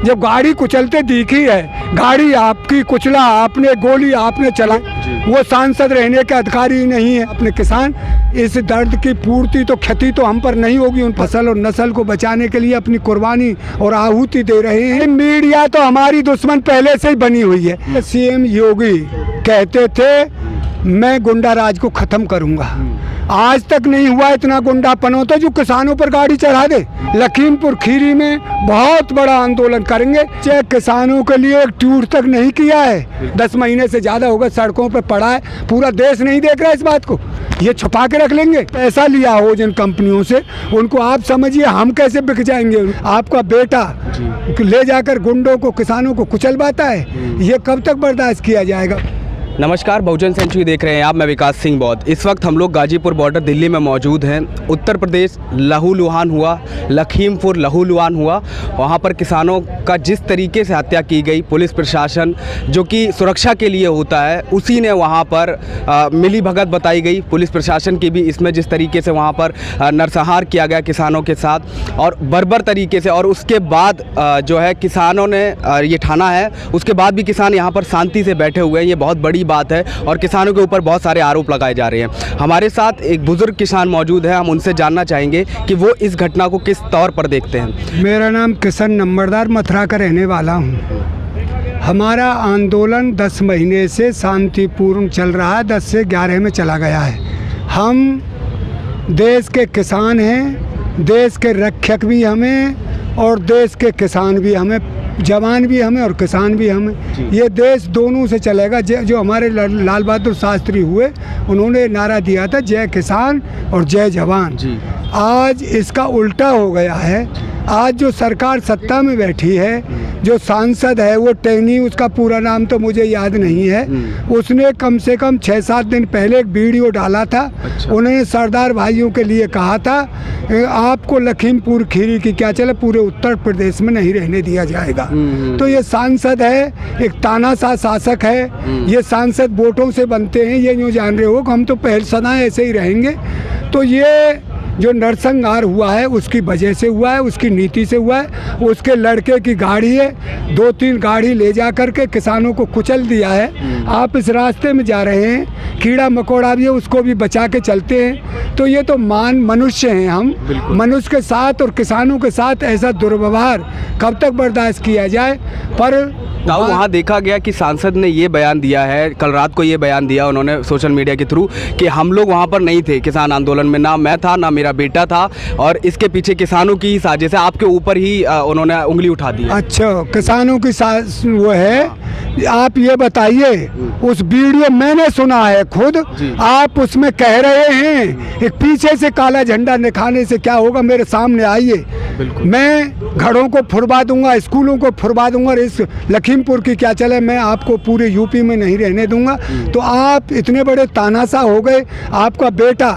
जब गाड़ी कुचलते दिखी है, गाड़ी आपकी कुचला आपने, गोली आपने चला, वो सांसद रहने के अधिकारी ही नहीं है। अपने किसान इस दर्द की पूर्ति तो क्षति तो हम पर नहीं होगी। उन फसल और नस्ल को बचाने के लिए अपनी कुर्बानी और आहुति दे रहे हैं। मीडिया तो हमारी दुश्मन पहले से ही बनी हुई है। सीएम योगी कहते थे मैं गुंडा राज को खत्म करूंगा, आज तक नहीं हुआ इतना गुंडापन होता जो किसानों पर गाड़ी चढ़ा दे। लखीमपुर खीरी में बहुत बड़ा आंदोलन करेंगे। चाहे किसानों के लिए एक ट्वीट तक नहीं किया है, 10 महीने से ज़्यादा हो गए सड़कों पर पड़ा है, पूरा देश नहीं देख रहा है इस बात को। ये छुपा के रख लेंगे। पैसा लिया हो जिन कंपनियों से, उनको आप समझिए हम कैसे बिक जाएंगे। आपका बेटा ले जाकर गुंडों को, किसानों को कुचलवाता है, ये कब तक बर्दाश्त किया जाएगा। नमस्कार, बहुजन सेंचुरी देख रहे हैं आप। मैं विकास सिंह बौद्ध। इस वक्त हम लोग गाजीपुर बॉर्डर दिल्ली में मौजूद हैं। उत्तर प्रदेश लहूलुहान हुआ, लखीमपुर लहूलुहान हुआ, वहाँ पर किसानों का जिस तरीके से हत्या की गई, पुलिस प्रशासन जो कि सुरक्षा के लिए होता है उसी ने वहाँ पर मिली भगत बताई गई। पुलिस प्रशासन की भी इसमें जिस तरीके से वहाँ पर नरसंहार किया गया किसानों के साथ और बर्बर तरीके से, और उसके बाद जो है किसानों ने ये ठाना है, उसके बाद भी किसान यहाँ पर शांति से बैठे हुए हैं। ये बहुत बड़ी बात है और किसानों के ऊपर बहुत सारे आरोप लगाए जा रहे हैं। हमारे साथ एक बुजुर्ग किसान मौजूद है, हम उनसे जानना चाहेंगे कि वो इस घटना को किस तौर पर देखते हैं। मेरा नाम किशन नंबरदार मथुरा का रहने वाला हूँ। हमारा आंदोलन 10 महीने से शांतिपूर्ण चल रहा है, 10 से 11 में चला गया है। हम देश के किसान हैं, देश के रक्षक भी हमें और देश के किसान भी हमें, जवान भी हमें और किसान भी हमें। ये देश दोनों से चलेगा। जो हमारे लाल बहादुर शास्त्री हुए, उन्होंने नारा दिया था जय किसान और जय जवान। आज इसका उल्टा हो गया है। आज जो सरकार सत्ता में बैठी है, जो सांसद है वो टेनी, उसका पूरा नाम तो मुझे याद नहीं है, उसने कम से कम 6-7 दिन पहले एक वीडियो डाला था। उन्होंने सरदार भाइयों के लिए कहा था आपको लखीमपुर खीरी की क्या चले, पूरे उत्तर प्रदेश में नहीं रहने दिया जाएगा। तो ये सांसद है, एक तानाशाह शासक है। ये सांसद वोटों से बनते हैं, ये यूँ जान रहे हो कि हम तो पहले सदा ऐसे ही रहेंगे। तो ये जो नरसंहार हुआ है उसकी वजह से हुआ है, उसकी नीति से हुआ है। उसके लड़के की गाड़ी है, 2-3 गाड़ी ले जा कर के किसानों को कुचल दिया है। आप इस रास्ते में जा रहे हैं, कीड़ा मकोड़ा भी है, उसको भी बचा के चलते हैं। तो ये तो मनुष्य हैं हम, मनुष्य के साथ और किसानों के साथ ऐसा दुर्व्यवहार कब तक बर्दाश्त किया जाए। पर वहाँ देखा गया कि सांसद ने ये बयान दिया है, कल रात को ये बयान दिया उन्होंने सोशल मीडिया के थ्रू कि हम लोग वहाँ पर नहीं थे किसान आंदोलन में, ना मैं था ना मेरा बेटा था, और इसके पीछे किसानों की ही साजिश है। आपके ऊपर ही उन्होंने उंगली उठा दी। अच्छा, किसानों की वो है। आप ये बताइए, उस वीडियो मैंने सुना है खुद, आप उसमें कह रहे हैं एक पीछे से काला झंडा दिखाने से क्या होगा, मेरे सामने आइए, मैं घरों को फुरवा दूंगा, स्कूलों को फुरवा दूंगा, और इस लखीमपुर की क्या चले मैं आपको पूरे यूपी में नहीं रहने दूंगा। तो आप इतने बड़े तानाशाह हो गए, आपका बेटा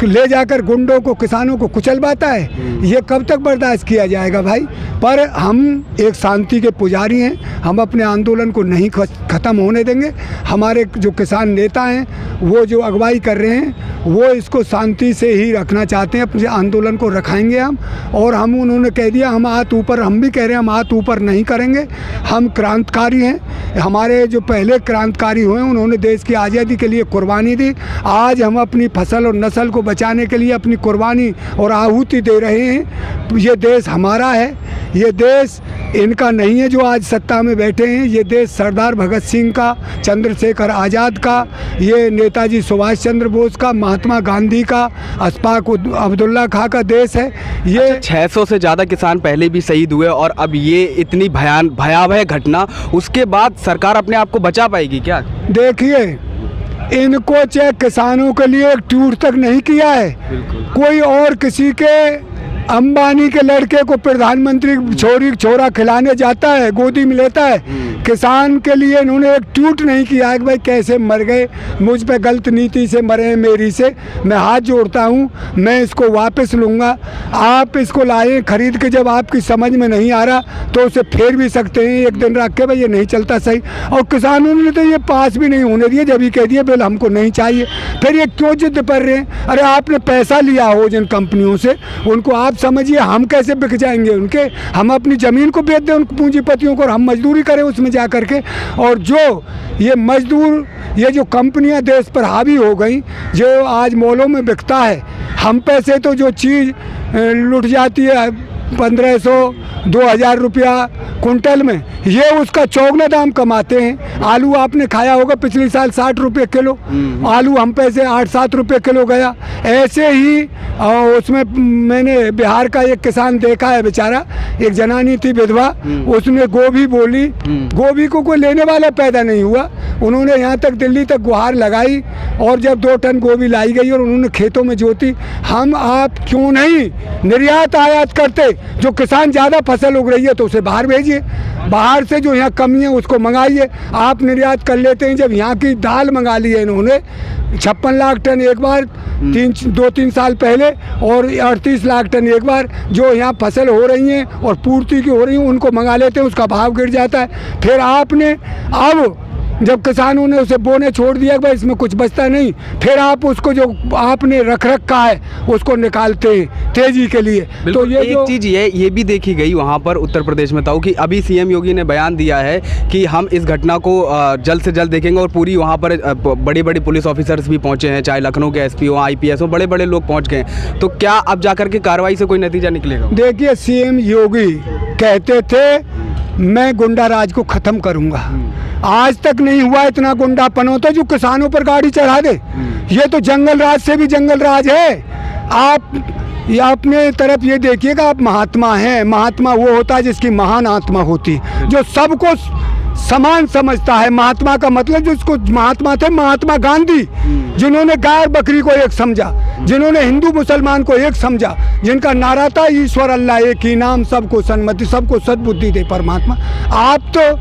ले जाकर गुंडों को, किसानों को कुचलवाता है, ये कब तक बर्दाश्त किया जाएगा भाई। पर हम एक शांति के पुजारी हैं, हम अपने आंदोलन को नहीं ख़त्म होने देंगे। हमारे जो किसान नेता हैं वो जो अगुवाई कर रहे हैं वो इसको शांति से ही रखना चाहते हैं, अपने आंदोलन को रखाएंगे हम। और हम उन्होंने कह दिया हम हाथ ऊपर, हम भी कह रहे हैं हम हाथ ऊपर नहीं करेंगे। हम क्रांतिकारी हैं, हमारे जो पहले क्रांतिकारी हुए उन्होंने देश की आज़ादी के लिए कुर्बानी दी। आज हम अपनी फसल और नस्ल को बचाने के लिए अपनी कुर्बानी और आहुति दे रहे हैं। ये देश हमारा है, ये देश इनका नहीं है जो आज सत्ता में बैठे हैं। ये देश सरदार भगत सिंह का, चंद्रशेखर आज़ाद का, ये नेताजी सुभाष चंद्र बोस का, महात्मा गांधी का, अशफाक अब्दुल्ला खां का देश है। ये 600 से ज़्यादा किसान पहले भी शहीद हुए और अब ये इतनी भयावह घटना, उसके बाद सरकार अपने आप को बचा पाएगी क्या? देखिए, इनको चाहे किसानों के लिए एक ट्वीट तक नहीं किया है। कोई और किसी के अंबानी के लड़के को प्रधानमंत्री छोरा खिलाने जाता है, गोदी में लेता है। किसान के लिए इन्होंने एक ट्वीट नहीं किया है कि भाई कैसे मर गए, मुझ पे गलत नीति से मरे हैं, मेरी से मैं हाथ जोड़ता हूँ, मैं इसको वापस लूँगा। आप इसको लाए खरीद के, जब आपकी समझ में नहीं आ रहा तो उसे फेर भी सकते हैं एक दिन रख के, भाई ये नहीं चलता सही। और किसानों ने तो ये पास भी नहीं होने दिए, जब ही कह दिए बिल हमको नहीं चाहिए। फिर ये क्यों जिद कर रहे हैं? अरे आपने पैसा लिया हो जिन कंपनियों से, उनको आप समझिए हम कैसे बिक जाएंगे उनके। हम अपनी ज़मीन को बेच दें उन पूंजीपतियों को और हम मजदूरी करें उसमें जा कर के। और जो ये मजदूर, ये जो कंपनियां देश पर हावी हो गई, जो आज मॉलों में बिकता है, हम पैसे तो जो चीज़ लुट जाती है 1500-2000 रुपया कुंटल में, ये उसका चौगुना दाम कमाते हैं। आलू आपने खाया होगा पिछले साल 60 रुपये किलो, आलू हम पैसे 8-7 रुपये किलो गया। ऐसे ही उसमें मैंने बिहार का एक किसान देखा है, बेचारा एक जनानी थी विधवा, उसने गोभी बोली, गोभी को कोई लेने वाला पैदा नहीं हुआ। उन्होंने यहाँ तक दिल्ली तक गुहार लगाई और जब 2 टन गोभी लाई गई और उन्होंने खेतों में जोती। हम आप क्यों नहीं निर्यात आयात करते? जो किसान ज़्यादा फसल उग रही है तो उसे बाहर भेजिए, बाहर से जो यहाँ कमी है उसको मंगाइए। आप निर्यात कर लेते हैं। जब यहाँ की दाल मंगा ली है इन्होंने 56 लाख टन एक बार 2-3 साल पहले और 38 लाख टन एक बार, जो यहाँ फसल हो रही हैं और पूर्ति की हो रही हैं उनको मंगा लेते हैं, उसका भाव गिर जाता है। फिर आपने अब जब किसानों ने उसे बोने छोड़ दिया कि भाई इसमें कुछ बचता नहीं, फिर आप उसको जो आपने रख रखा है उसको निकालते हैं तेजी के लिए। तो ये एक चीज़ ये भी देखी गई वहाँ पर उत्तर प्रदेश में, ताऊ, कि अभी सीएम योगी ने बयान दिया है कि हम इस घटना को जल्द से जल्द देखेंगे और पूरी वहाँ पर बड़ी बड़ी पुलिस ऑफिसर्स भी पहुँचे हैं, चाहे लखनऊ के एसपी हो, IPS हो, बड़े बड़े लोग पहुँच गए हैं। तो क्या अब जाकर के कार्रवाई से कोई नतीजा निकलेगा? देखिए, सीएम योगी कहते थे मैं गुंडा राज को ख़त्म करूँगा, आज तक नहीं हुआ इतना गुंडापन होता जो किसानों पर गाड़ी चढ़ा दे। ये तो जंगल राज से भी जंगल राज है। आप ये अपने तरफ ये देखिएगा, आप महात्मा हैं। महात्मा वो होता है जिसकी महान आत्मा होती है, जो सबको समान समझता है। महात्मा का मतलब जिसको महात्मा थे महात्मा गांधी, जिन्होंने गाय बकरी को एक समझा, जिन्होंने हिंदू मुसलमान को एक समझा, जिनका नारा था ईश्वर अल्लाह एक ही नाम, सबको सन्मति, सबको सद्बुद्धि दे परमात्मा। आप तो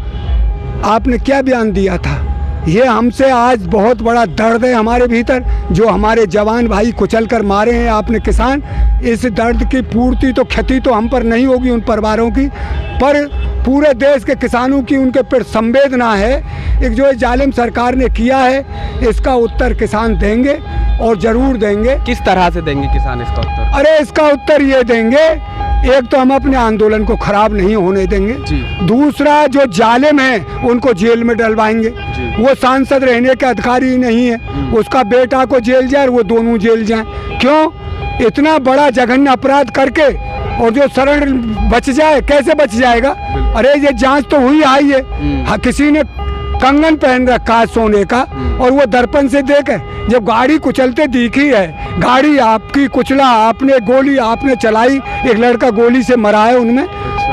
आपने क्या बयान दिया था? ये हमसे आज बहुत बड़ा दर्द है हमारे भीतर, जो हमारे जवान भाई कुचल कर मारे हैं आपने किसान। इस दर्द की पूर्ति तो क्षति तो हम पर नहीं होगी, उन परिवारों की, पर पूरे देश के किसानों की उनके पर संवेदना है। एक जो जालिम सरकार ने किया है इसका उत्तर किसान देंगे और ज़रूर देंगे। किस तरह से देंगे किसान इसका उत्तर? अरे इसका उत्तर ये देंगे, एक तो हम अपने आंदोलन को खराब नहीं होने देंगे, दूसरा जो जालिम है उनको जेल में डलवाएंगे। वो सांसद रहने के अधिकारी नहीं है, उसका बेटा को जेल जाए, वो दोनों जेल जाएं। क्यों? इतना बड़ा जघन्य अपराध करके और जो शरण बच जाए, कैसे बच जाएगा? अरे ये जांच तो हुई आई है, किसी ने कंगन पहन रखा है सोने का और वो दर्पण से देखे, जब गाड़ी कुचलते दिखी है, गाड़ी आपकी कुचला, आपने गोली आपने चलाई, एक लड़का गोली से मरा है उनमें,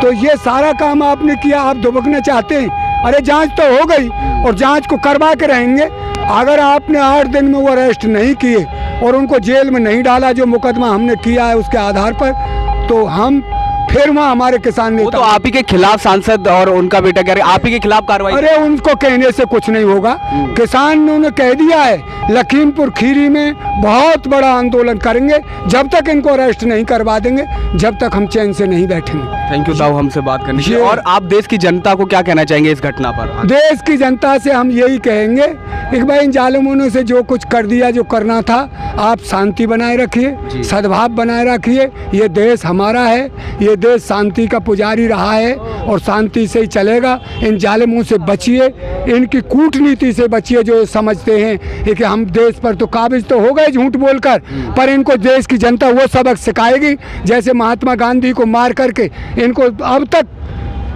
तो ये सारा काम आपने किया। आप दुबकना चाहते हैं? अरे जांच तो हो गई और जांच को करवा के रहेंगे। अगर आपने 8 दिन में वो अरेस्ट नहीं किए और उनको जेल में नहीं डाला जो मुकदमा हमने किया है उसके आधार पर, तो हम फिर वहाँ हमारे किसान नेता, वो तो आप ही के खिलाफ सांसद और उनका बेटा कह रहे आप ही के खिलाफ कार्रवाई। अरे उनको कहने से कुछ नहीं होगा। किसान ने कह दिया है लखीमपुर खीरी में बहुत बड़ा आंदोलन करेंगे, जब तक इनको अरेस्ट नहीं करवा देंगे जब तक हम चैन से नहीं बैठेंगे। थैंक यू ताऊ हमसे बात करने के लिए। और आप देश की जनता को क्या कहना चाहेंगे इस घटना पर? देश की जनता से हम यही कहेंगे कि भाई इन जालिमों से जो कुछ कर दिया, जो करना था, आप शांति बनाए रखिए, सद्भाव बनाए रखिए। ये देश हमारा है, ये देश शांति का पुजारी रहा है और शांति से ही चलेगा। इन जालिमों से बचिए, इनकी कूटनीति से बचिए, जो समझते हैं कि हम देश पर तो काबिज तो हो गए झूठ बोलकर, पर इनको देश की जनता वो सबक सिखाएगी जैसे महात्मा गांधी को मार करके इनको अब तक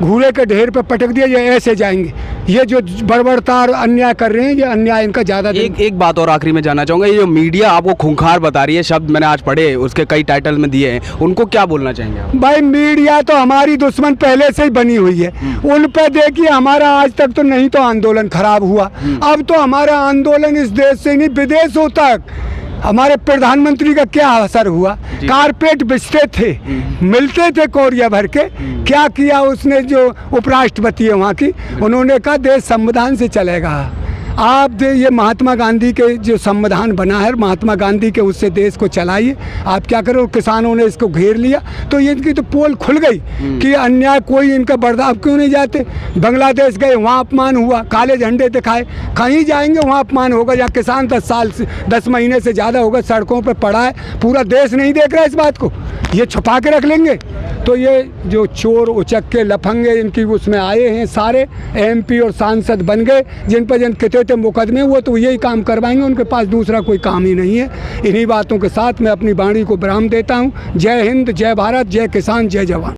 घूरे के ढेर पर पटक दिया, ये ऐसे जाएंगे। ये जो बर्बरतार अन्याय कर रहे हैं, ये अन्याय इनका ज़्यादा। एक बात और आखिरी में जानना चाहूँगा, ये जो मीडिया आपको खूंखार बता रही है, शब्द मैंने आज पढ़े, उसके कई टाइटल में दिए हैं, उनको क्या बोलना चाहेंगे आप? भाई मीडिया तो हमारी दुश्मन पहले से ही बनी हुई है, उन पर देखिए हमारा आज तक तो नहीं तो आंदोलन खराब हुआ, अब तो हमारा आंदोलन इस देश से नहीं विदेशों तक। हमारे प्रधानमंत्री का क्या असर हुआ? कारपेट बिछते थे, मिलते थे कोरिया भर के। क्या किया उसने? जो उपराष्ट्रपति है वहाँ की, उन्होंने कहा देश संविधान से चलेगा। आप ये महात्मा गांधी के जो संविधान बना है, महात्मा गांधी के उससे देश को चलाइए। आप क्या करो, किसानों ने इसको घेर लिया तो ये इनकी तो पोल खुल गई कि अन्याय कोई इनका बर्दाश्त क्यों नहीं जाते। बांग्लादेश गए, वहाँ अपमान हुआ, काले झंडे दिखाए, कहीं जाएंगे वहाँ अपमान होगा। या किसान 10 महीने से ज़्यादा होगा सड़कों पर पड़ा है, पूरा देश नहीं देख रहा इस बात को, ये छुपा के रख लेंगे। तो ये जो चोर उचक्के लफंगे इनकी उसमें आए हैं, सारे MP और सांसद बन गए, जिन पर जिन कितने थे मुकदमे, वो तो यही काम करवाएंगे, उनके पास दूसरा कोई काम ही नहीं है। इन्हीं बातों के साथ मैं अपनी वाणी को विराम देता हूँ। जय हिंद, जय भारत, जय किसान, जय जवान।